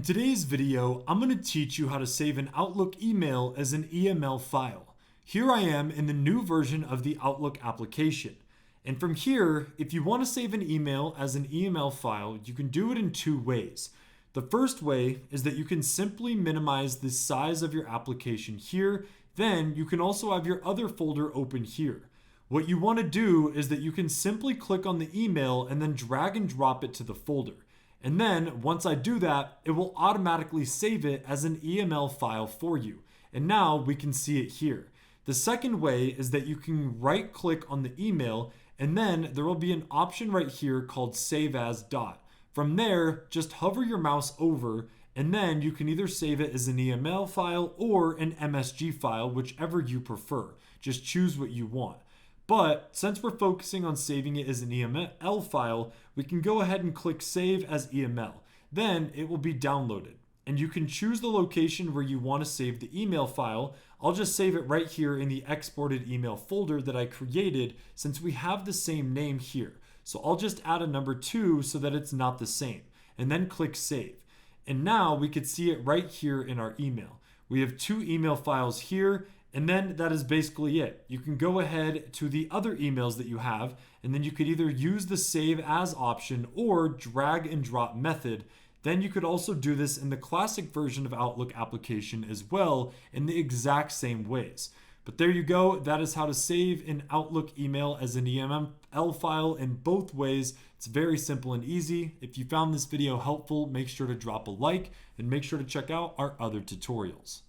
today's video, I'm going to teach you how to save an Outlook email as an EML file. Here I am in the new version of the Outlook application. And from here, if you want to save an email as an EML file, you can do it in two ways. The first way is that you can simply minimize the size of your application here. Then you can also have your other folder open here. What you want to do is that you can simply click on the email and then drag and drop it to the folder. And then once I do that, it will automatically save it as an EML file for you. And now we can see it here. The second way is that you can right click on the email and then there will be an option right here called Save As Dot. From there, just hover your mouse over and then you can either save it as an EML file or an MSG file, whichever you prefer. Just choose what you want. But since we're focusing on saving it as an EML file, we can go ahead and click Save as EML. Then it will be downloaded. And you can choose the location where you want to save the email file. I'll just save it right here in the exported email folder that I created since we have the same name here. So I'll just add a number 2 so that it's not the same. And then click Save. And now we could see it right here in our email. We have 2 email files here. And then that is basically it. You can go ahead to the other emails that you have, and then you could either use the Save As option or drag and drop method. Then you could also do this in the classic version of Outlook application as well in the exact same ways. But there you go. That is how to save an Outlook email as an EML file in both ways. It's very simple and easy. If you found this video helpful, make sure to drop a like and make sure to check out our other tutorials.